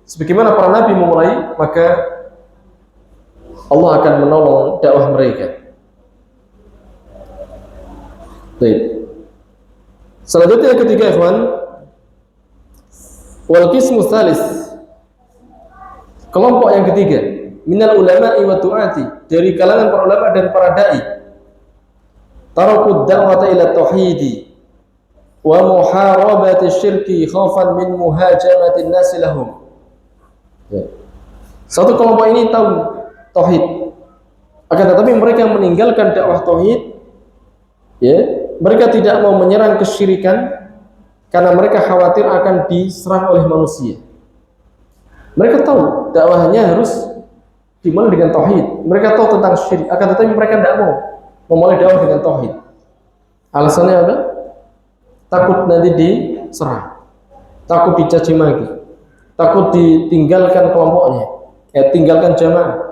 sebagaimana para nabi memulai, maka Allah akan menolong dakwah mereka. Baik. Selanjutnya yang ketiga, ikhwan, wal qismu tsalis, kelompok yang ketiga, minal ulama'i wa du'ati, dari kalangan para ulama dan para dai, tarakud da'wata ila tauhidi wa muharabati syirki khaufan min muhajamati an-nas lahum. Ya. Satu kelompok ini tahu tauhid, akan tetapi mereka meninggalkan dakwah tauhid. Ya, mereka tidak mau menyerang kesyirikan karena mereka khawatir akan diserang oleh manusia. Mereka tahu dakwahnya harus dimulai dengan tauhid. Mereka tahu tentang syirik, akan tetapi mereka tidak mau memulai dakwah dengan tauhid. Alasannya apa? Takut nanti diserang, takut dicaci maki, takut ditinggalkan kelompoknya, tinggalkan jamaah.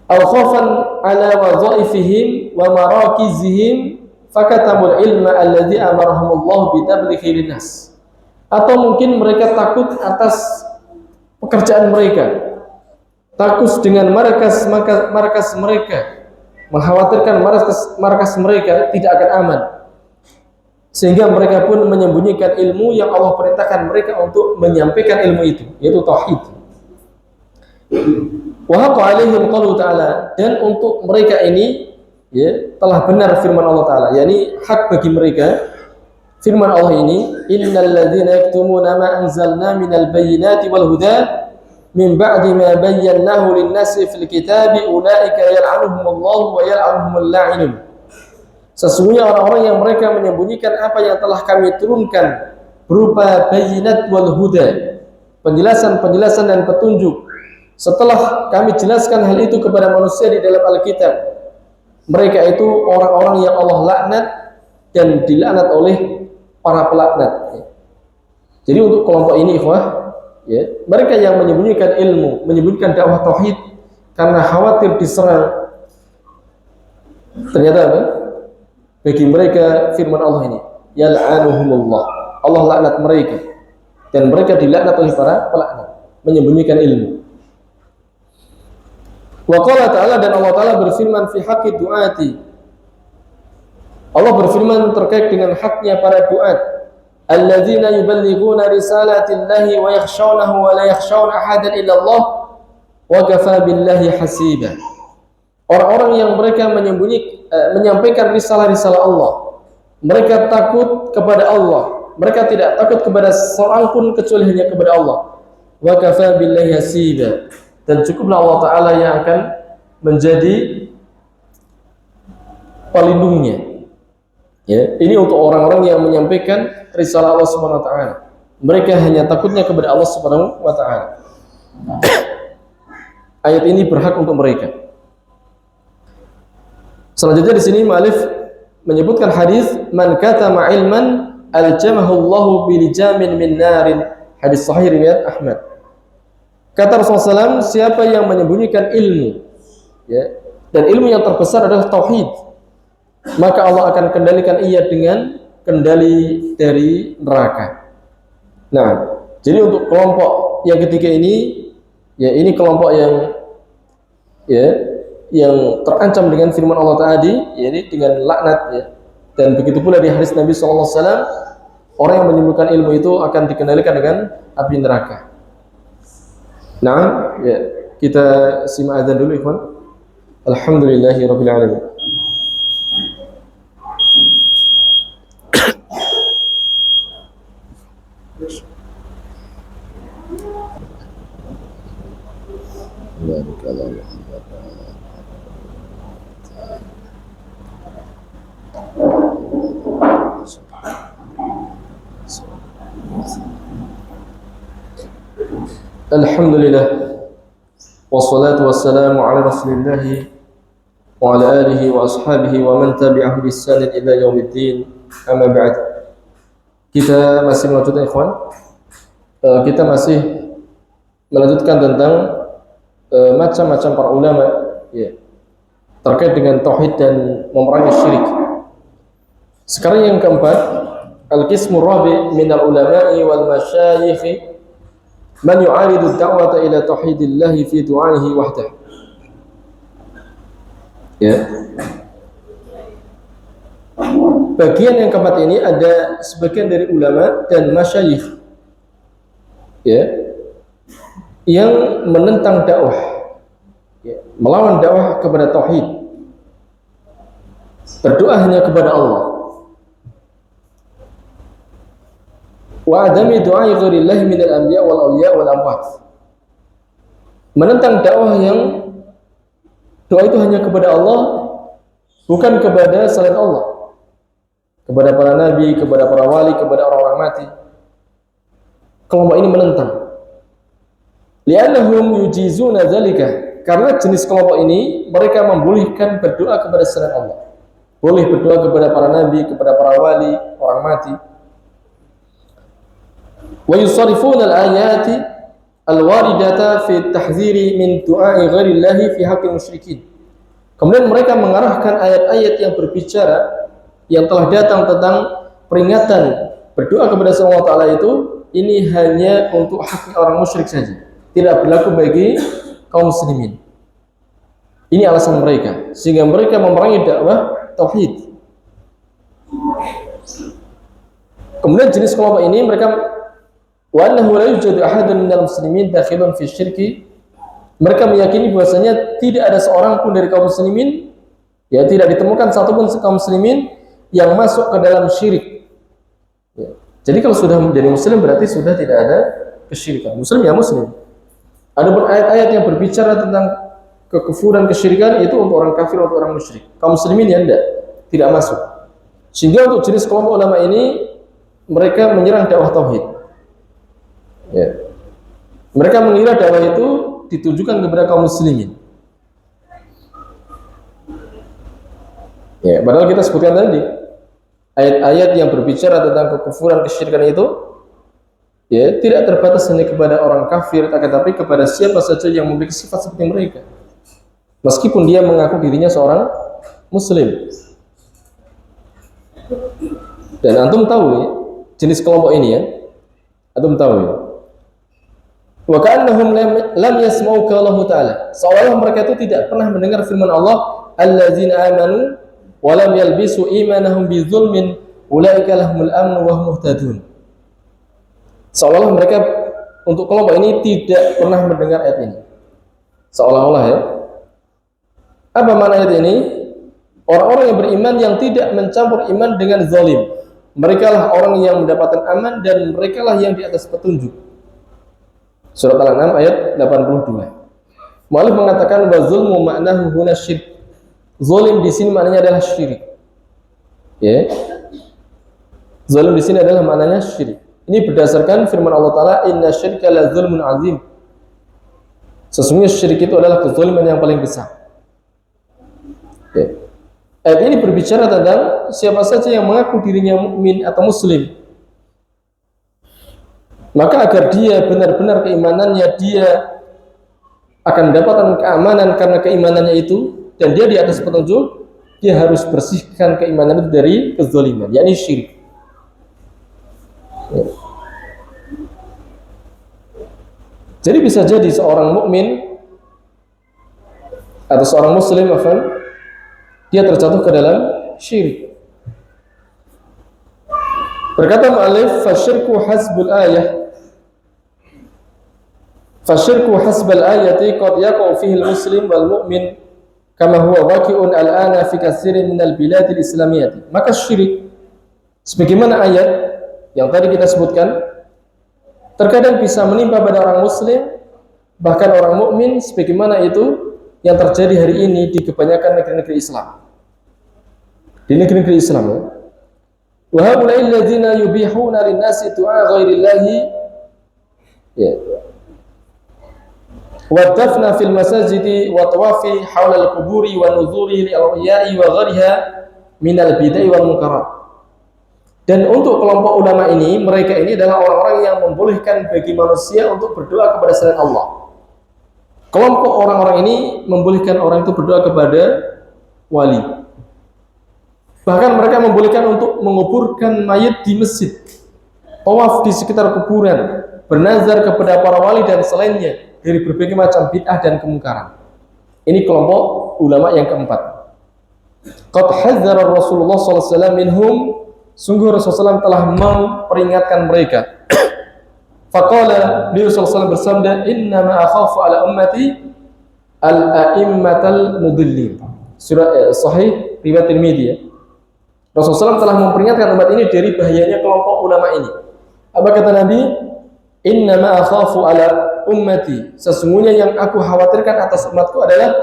Aw khafan ala wadhaifihim wa marakizihim fakatamul ilma alladhi amarahumullah bitablighi linnas. Atau mungkin mereka takut atas pekerjaan mereka, takut dengan markas mereka, mengkhawatirkan markas mereka tidak akan aman, sehingga mereka pun menyembunyikan ilmu yang Allah perintahkan mereka untuk menyampaikan ilmu itu, yaitu tauhid. Wa haqa alaihim qaulu ta'ala, dan untuk mereka ini ya telah benar firman Allah Ta'ala, yakni hak bagi mereka firman Allah ini, innal ladzina yaktumuna ma anzalna minal bayyinati wal huda min ba'di ma bayyanahu lin-nasi fil kitabi ulaika yal'anuhumullahu wa yal'anuhumul la'inun. Sesungguhnya orang-orang yang mereka menyembunyikan apa yang telah kami turunkan berupa bayyinat wal huda, penjelasan dan petunjuk, setelah kami jelaskan hal itu kepada manusia di dalam Alkitab, mereka itu orang-orang yang Allah laknat dan dilaknat oleh para pelaknat. Jadi untuk kelompok ini, ikhwah, ya, mereka yang menyembunyikan ilmu, menyembunyikan dakwah tauhid karena khawatir diserang, ternyata apa? Bagi mereka firman Allah ini, yal'anuhumullah, Allah laknat mereka, dan mereka dilaknat oleh para pelaknat, menyembunyikan ilmu. Wa qala ta'ala, dan Allah Ta'ala berfirman fi haqqi du'ati, Allah berfirman terkait dengan haknya para duat, alladzina yuballighuna risalatillahi wa yakhshawnahu wa la yakhshawna ahadan illa Allah wa kafa billahi hasiba. Orang-orang yang mereka menyampaikan risalah-risalah Allah, mereka takut kepada Allah, mereka tidak takut kepada seorang pun kecuali hanya kepada Allah. Wa kafa billahi hasiba, dan cukuplah Allah Ta'ala yang akan menjadi pelindungnya. Ya, ini untuk orang-orang yang menyampaikan risalah Allah Subhanahu wa taala. Mereka hanya takutnya kepada Allah Subhanahu wa taala. Ayat ini berhak untuk mereka. Selanjutnya di sini mu'alif menyebutkan hadis man katama ilman aljamahu Allahu bilijamin min narin, hadis sahih riwayat Ahmad. Kata Rasulullah SAW, siapa yang menyembunyikan ilmu, ya, dan ilmu yang terbesar adalah tauhid, maka Allah akan kendalikan ia dengan kendali dari neraka. Nah, jadi untuk kelompok yang ketiga ini, ya, ini kelompok yang ya, yang terancam dengan firman Allah tadi, yakni dengan laknat, ya. Dan begitu pula di hadis Nabi SAW, orang yang menyembuhkan ilmu itu akan dikendalikan dengan api neraka. Nah, ya, kita simak azan dulu, ikhwan. Alhamdulillahirabbil alamin. Alhamdulillah, wassalatu wassalamu ala rasulillah wa ala alihi wa ashabihi wa man tabi'ahu bi ihsan ila yaumiddin. Amma ba'd. Kita masih melanjutkan, ikhwan. Kita masih melanjutkan tentang macam-macam para ulama, ya, terkait dengan tauhid dan memerangi syirik. Sekarang yang keempat, al-qismur rabi' min al-ulama'i wal masyayikh man yu'aridu ad-da'wata ila tauhidillah fi du'aihi wahdah. Ya. Bagian yang keempat ini ada sebagian dari ulama dan masyayikh, ya, yang menentang dakwah, ya, melawan dakwah kepada tauhid, berdoa hanya kepada Allah, wa adami du'ai ghairillahi minal anbiya wal awliya wal amwat, menentang dakwah yang doa itu hanya kepada Allah, bukan kepada selain Allah, kepada para nabi, kepada para wali, kepada orang-orang mati. Kelompok ini menentang. Li'annahum yujizuna dzalika, karena jenis kelompok ini mereka membolehkan berdoa kepada selain Allah. Boleh berdoa kepada para nabi, kepada para wali, orang mati. Wa yusarifuna al-ayati al-waridata fi at-tahdziri min du'a'i ghairillahi fi haqqil musyrikin. Kemudian mereka mengarahkan ayat-ayat yang berbicara, yang telah datang tentang peringatan berdoa kepada Allah Ta'ala itu, ini hanya untuk hak orang musyrik saja, tidak berlaku bagi kaum muslimin. Ini alasan mereka, sehingga mereka memerangi dakwah tauhid. Kemudian jenis kelompok ini mereka wa annahu la yujadu ahadun minal muslimin dakhilun fi syirki. Mereka meyakini bahwasanya tidak ada seorang pun dari kaum muslimin, ya, tidak ditemukan satupun kaum muslimin yang masuk ke dalam syirik. Ya. Jadi kalau sudah menjadi muslim berarti sudah tidak ada kesyirikan. Muslim ya muslim. Ada ayat-ayat yang berbicara tentang kekufuran, kesyirikan, itu untuk orang kafir, untuk orang musyrik. Kaum muslimin ya tidak masuk. Sehingga untuk jenis kelompok ulama ini mereka menyerang dakwah tauhid. Ya. Mereka mengira dakwah itu ditujukan kepada kaum muslimin. Ya, padahal kita sebutkan tadi ayat-ayat yang berbicara tentang kekufuran, kesyirikan itu, ya, tidak terbatas hanya kepada orang kafir, tetapi kepada siapa saja yang memiliki sifat seperti mereka, meskipun dia mengaku dirinya seorang muslim. Dan antum tahu, ya, jenis kelompok ini, ya, antum tahu, ya. Wa ka'annahum lam yasma'u qaulahu ta'ala, seolah mereka itu tidak pernah mendengar firman Allah, allazina amanu wa lam yalbisu imanahum bizulmin ulaika lahumul amnu wa hum muhtadun. Seolah mereka, untuk kelompok ini, tidak pernah mendengar ayat ini. Seolah-olah, ya. Apa makna ayat ini? Orang-orang yang beriman yang tidak mencampur iman dengan zalim, mereka lah orang yang mendapatkan aman dan mereka lah yang di atas petunjuk. Surat Al-An'am ayat 82. Mu'allif mengatakan wa zulmu ma'nahu huna syirk. Zalim di sini maknanya adalah syirik. Ya. Zalim di sini adalah maknanya syirik. Ini berdasarkan firman Allah Ta'ala, inna syirka la zulmun azim. Sesungguhnya syirik itu adalah kezaliman yang paling besar. Ya. Ayat ini berbicara tentang siapa saja yang mengaku dirinya mukmin atau muslim, maka agar dia benar-benar keimanannya, dia akan mendapatkan keamanan karena keimanannya itu, dan dia di atas petunjuk, dia harus bersihkan keimanan itu dari kezaliman, yakni syirik. Ya. Jadi bisa jadi seorang mukmin atau seorang muslim dia terjatuh ke dalam syirik. Berkata mu'allif, fasyirku hasbul ayah, fasyirku hasbal ayati qad yaqa'u fihi al-muslim wal mu'min kama huwa waqi'un al-ana fi katsirin minal biladil islamiyyah. Maka syirik sebagaimana ayat yang tadi kita sebutkan terkadang bisa menimpa pada orang muslim bahkan orang mukmin, sebagaimana itu yang terjadi hari ini di kebanyakan negeri-negeri Islam. Di negeri-negeri Islam ya. Wa haula'i alladziina yubihuna lin-nasi du'a ghairillahi ya. Wa dafna fil masajidi wa tawafi haula al-quburi wa nuzuri lil-awliya'i wa ghariha minal bid'ah wal munkarat. Dan untuk kelompok ulama ini, mereka ini adalah orang-orang yang membolehkan bagi manusia untuk berdoa kepada selain Allah. Kelompok orang-orang ini membolehkan orang itu berdoa kepada wali. Bahkan mereka membolehkan untuk menguburkan mayat di masjid, tawaf di sekitar kuburan, bernazar kepada para wali dan selainnya dari berbagai macam bid'ah dan kemungkaran. Ini kelompok ulama yang keempat. Qad hadzara Rasulullah sallallahu alaihi wasallam minhum, sungguh Rasulullah SAW telah memperingatkan mereka. Faqala, beliau sallallahu alaihi wasallam bersabda, "Innama akhafu ala ummati al-a'immatal mudillin." Surah Sahih riwayat Tirmidzi. Rasulullah SAW telah memperingatkan umat ini dari bahayanya kelompok ulama ini. Apa kata Nabi? Innama akhafu ala ummati, sesungguhnya yang aku khawatirkan atas umatku adalah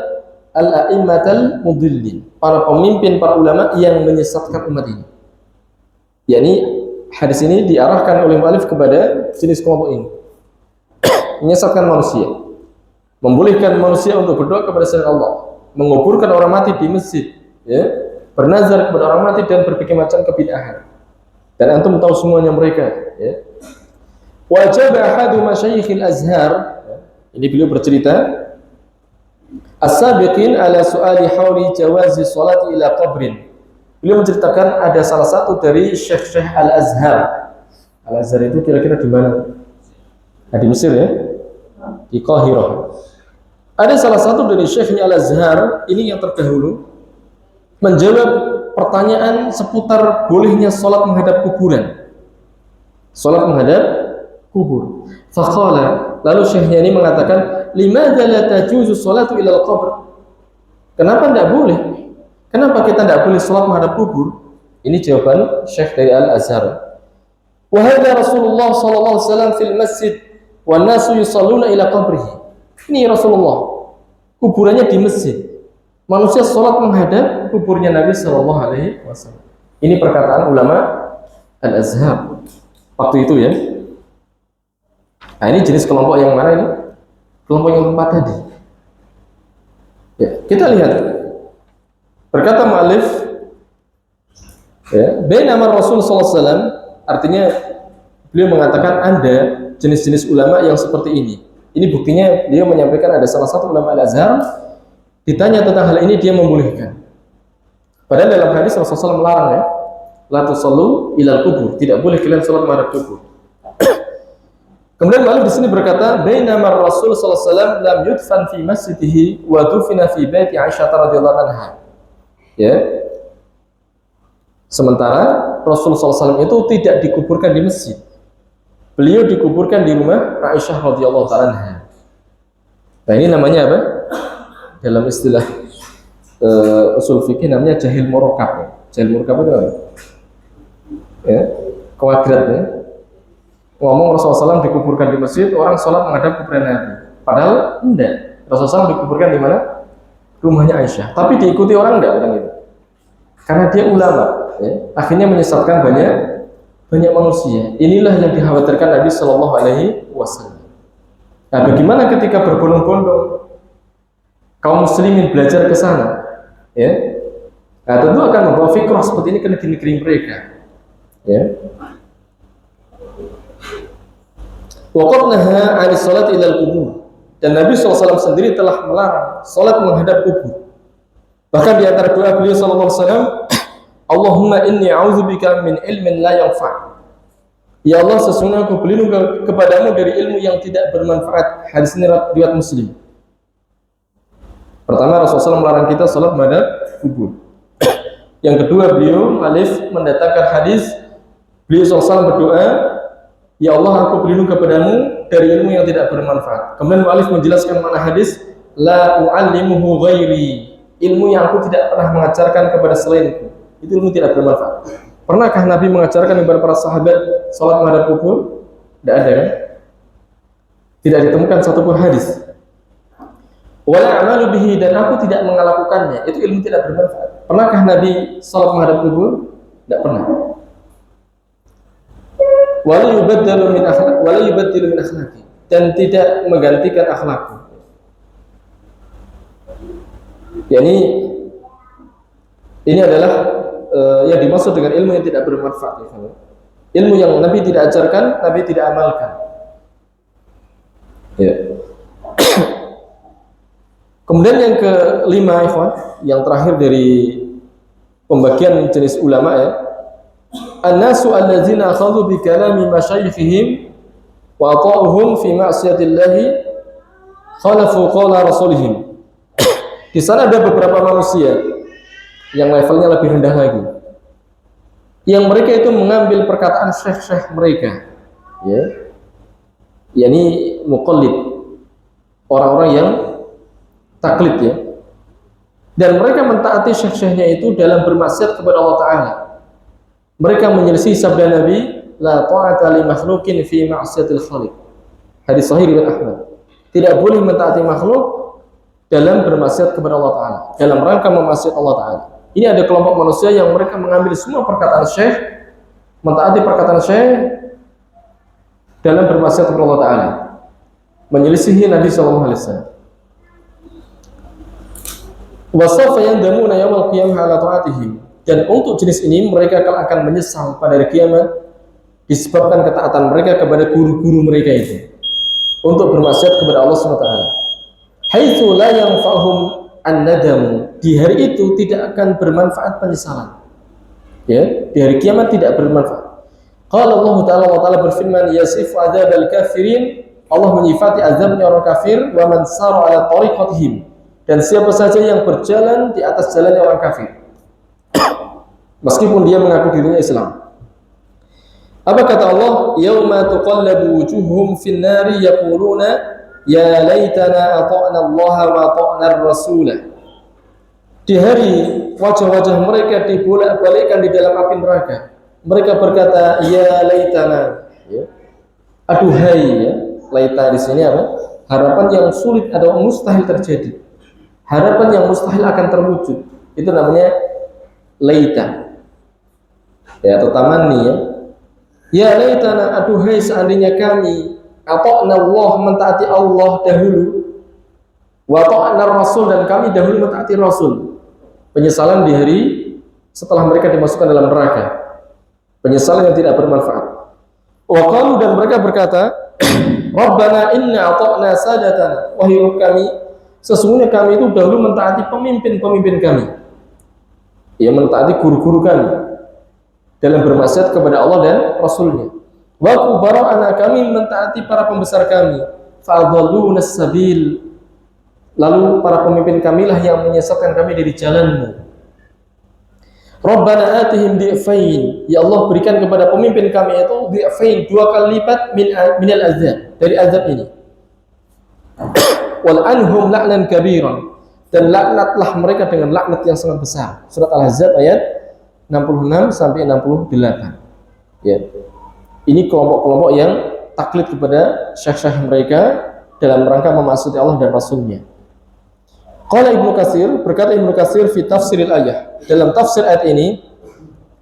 al-a'immatal mudillin, para pemimpin, para ulama yang menyesatkan umat ini. Yakni hadis ini diarahkan oleh mu'allif kepada jenis kelompok ini. Menyesatkan manusia, membolehkan manusia untuk berdoa kepada selain Allah, menguburkan orang mati di masjid, ya, bernazar kepada orang mati dan berbagai macam kebid'ahan. Dan antum tahu semuanya mereka, ya. Wajib ahadu masyayikhil azhar, ini beliau bercerita, as-sabiqin ala su'ali hawli jawazi salati ila qabrin. Beliau menceritakan ada salah satu dari syekh-syekh Al-Azhar. Al-Azhar itu kira-kira di mana? Di Mesir ya, di Qahirah. Ada salah satu dari syekhnya Al-Azhar ini yang terdahulu menjawab pertanyaan seputar bolehnya sholat menghadap kuburan. Sholat menghadap kubur. Faqala, lalu syekhnya ini mengatakan, limadza la tajuzu sholatu ila al-qabr? Kenapa tidak boleh? Kenapa kita tidak boleh sholat menghadap kubur? Ini jawaban syekh dari Al-Azhar. Wa hadza Rasulullah sallallahu alaihi wasallam fil masjid wan nasu yusalluna ila qabrihi. Ini Rasulullah, kuburannya di masjid. Manusia sholat menghadap kuburnya Nabi sallallahu alaihi wasallam. Ini perkataan ulama Al-Azhar waktu itu ya. Nah, ini jenis kelompok yang mana ini? Kelompok yang keempat tadi. Ya, kita lihat. Berkata mu'allif, ya, bainama Rasul sallallahu alaihi wasallam, artinya beliau mengatakan ada jenis-jenis ulama yang seperti ini. Ini buktinya beliau menyampaikan ada salah satu ulama Al-Azhar ditanya tentang hal ini, dia membolehkan. Padahal dalam hadis Rasulullah SAW melarang ya, la tusallu ilal kubur, tidak boleh kalian salat menghadap kubur. Kemudian mu'allif di sini berkata, bainama Rasul sallallahu alaihi wasallam lam yudfan fi masjidihi wa dufina fi baiti Aisyah radhiyallahu anha. Ya. Sementara Rasulullah SAW itu tidak dikuburkan di masjid. Beliau dikuburkan di rumah Aisyah radhiyallahu anha. Nah, ini namanya apa? Dalam istilah usul fikih namanya jahil murakkab. Jahil murakkab itu apa? Ya, kuadrat ya. Ngomong Rasulullah SAW dikuburkan di masjid, orang sholat menghadap kuburan Nabi. Padahal enggak. Rasulullah SAW dikuburkan di mana? Rumahnya Aisyah. Tapi diikuti orang enggak orang itu? Karena dia ulama, ya, akhirnya menyesatkan banyak manusia. Inilah yang dikhawatirkan Nabi Shallallahu Alaihi Wasallam. Nah, bagaimana ketika berbondong-bondong kaum muslimin belajar ke sana? Ya, nah, tentu akan membawa fikrah seperti ini ke negeri-negeri mereka. Ya. Waqad naha 'ani shalat ila al-qubur. Dan Nabi SAW sendiri telah melarang salat menghadap kubur. Bahkan di antara doa beliau sallallahu alaihi wasallam, Allahumma inni a'udzubika min ilmin la yanfa'. Ya Allah, sesungguhnya aku berlindung kepadamu dari ilmu yang tidak bermanfaat. Hadis ini riwayat Muslim. Pertama, Rasulullah SAW melarang kita salat menghadap kubur. Yang kedua, beliau alif mendatangkan hadis, beliau SAW berdoa, ya Allah, aku berlindung kepadamu dari ilmu yang tidak bermanfaat. Kemudian alif menjelaskan makna hadis, la u'allimuhu ghairi, ilmu yang aku tidak pernah mengajarkan kepada selainku. Itu ilmu tidak bermanfaat. Pernahkah Nabi mengajarkan kepada para sahabat salat menghadap kubur? Tidak ada kan? Tidak ditemukan satupun hadis. Wala amalu bihi, dan aku tidak melakukannya. Itu ilmu tidak bermanfaat. Pernahkah Nabi salat menghadap kubur? Tidak pernah. Wala yubaddalu min akhlaqi, dan tidak menggantikan akhlakku. Yani ini adalah yang dimaksud dengan ilmu yang tidak bermanfaat. Ilmu yang Nabi tidak ajarkan, Nabi tidak amalkan. Ya. Kemudian yang kelima, ikhwan, yang terakhir dari pembagian jenis ulama, ya, an-nasu allazina akhadhu bi kalami masyayikhihim wa ata'uhum fi ma'siyatillahi khalafu qala rasulihim. Di sana ada beberapa manusia yang levelnya lebih rendah lagi, yang mereka itu mengambil perkataan syekh-syekh mereka, ya, yakni muqallid, orang-orang yang taklid, ya, dan mereka mentaati syekh-syekhnya itu dalam bermaksiat kepada Allah Ta'ala. Mereka menyelisih sabda Nabi, la ta'ata li makhlukin fi ma'siyatil khaliq. Hadis sahih riwayat Ahmad. Tidak boleh mentaati makhluk dalam bermaksiat kepada Allah Ta'ala, dalam rangka memaksiat Allah Ta'ala. Ini ada kelompok manusia yang mereka mengambil semua perkataan syekh, mentaati perkataan syekh dalam bermaksiat kepada Allah Ta'ala, menyelisihi Nabi SAW. Wasafa yandamuna yawmal qiyamah ala ta'atihim, dan untuk jenis ini mereka akan menyesal pada hari kiamat disebabkan ketaatan mereka kepada guru-guru mereka itu untuk bermaksiat kepada Allah SWT. Haitsu la yanfa'uhum an-nadam, di hari itu tidak akan bermanfaat penyesalan. Ya, di hari kiamat tidak bermanfaat. Qala Allah Ta'ala berfirman, yasifu adzabal kafirin, Allah menyifati azabnya orang kafir, wa man sara ala tariqatihim, dan siapa saja yang berjalan di atas jalannya orang kafir meskipun dia mengaku dirinya Islam. Apa kata Allah? Yauma tuqallabu wujuhum fin nari yaquluna ya laitana ata'na Allah wa ata'na ar-rasul. Di hari wajah-wajah mereka dibolak-balikkan di dalam api neraka, mereka berkata ya laitana, ya, aduhai, ya. Laita di sini apa? Harapan yang sulit atau mustahil terjadi, harapan yang mustahil akan terwujud, itu namanya laita, ya, atau tamanni, ya. Ya laitana, aduhai seandainya kami ata'na Allah, mentaati Allah dahulu, wa ta'na rasul, dan kami dahulu mentaati Rasul. Penyesalan di hari setelah mereka dimasukkan dalam neraka, penyesalan yang tidak bermanfaat. Wa qalu, dan mereka berkata, Rabbana inna ata'na sadatana, wahai Rabb kami, sesungguhnya kami itu dahulu mentaati pemimpin-pemimpin kami, ya, mentaati guru-guru kami dalam bermaksiat kepada Allah dan Rasulnya. Wa kubara'ana, kami mentaati para pembesar kami, fa'adalluna as-sabil, lalu para pemimpin kamilah yang menyesatkan kami dari jalanmu. Rabbana atihim di'fain, ya Allah berikan kepada pemimpin kami itu di'fain, 2 kali lipat minal azab, dari azab ini. Wal anhum la'nan kabiran, dan laknatlah mereka dengan laknat yang sangat besar. Surat Al-Ahzab ayat 66 sampai 68. Ya. Ini kelompok-kelompok yang taklid kepada syekh-syekh mereka dalam rangka memaksudi Allah dan Rasulnya. Qala Ibnu Katsir, berkata Ibnu Katsir fi tafsiril ayah, dalam tafsir ayat ini,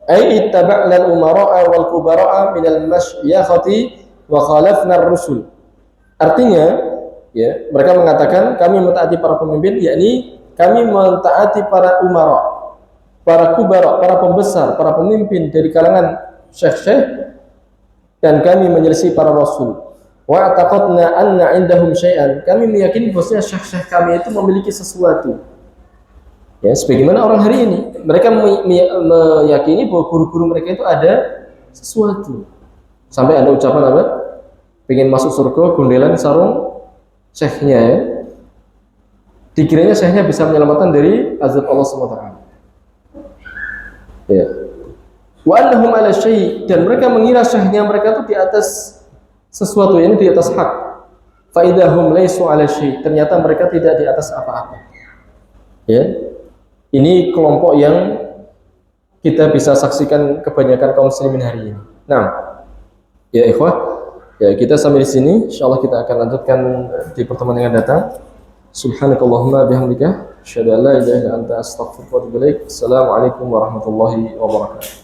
ay ittaba'na al-umara'a wal kubara'a min al-masyakhati wa khalafna ar-rusul. Artinya, ya, mereka mengatakan kami mentaati para pemimpin, yakni kami mentaati para umara, para kubara, para pembesar, para pemimpin dari kalangan syekh-syekh, dan kami menyelisih para rasul. Wa taqadna anna indahum syai'an, kami meyakini bahwasanya syekh-syekh kami itu memiliki sesuatu. Ya, sebagaimana orang hari ini, mereka meyakini bahwa guru-guru mereka itu ada sesuatu. Sampai ada ucapan apa? Pengen masuk surga gondelan sarung syekhnya, ya. dikiranya syekhnya bisa menyelamatkan dari azab Allah SWT. Ya. Wa annahum ala syai', dan mereka mengira syekhnya mereka itu di atas sesuatu, yang di atas hak. Fa idahum laisu ala syai', ternyata mereka tidak di atas apa-apa. Ya. Ini kelompok yang kita bisa saksikan kebanyakan kaum muslimin hari ini. Nah, ya ikhwah, ya kita sampai di sini. Insyaallah kita akan lanjutkan di pertemuan yang akan datang. Subhanakallahumma bihamdika asyhadu an la ilaha illa anta astaghfiruka wa atubu ilaik. Assalamualaikum warahmatullahi wabarakatuh.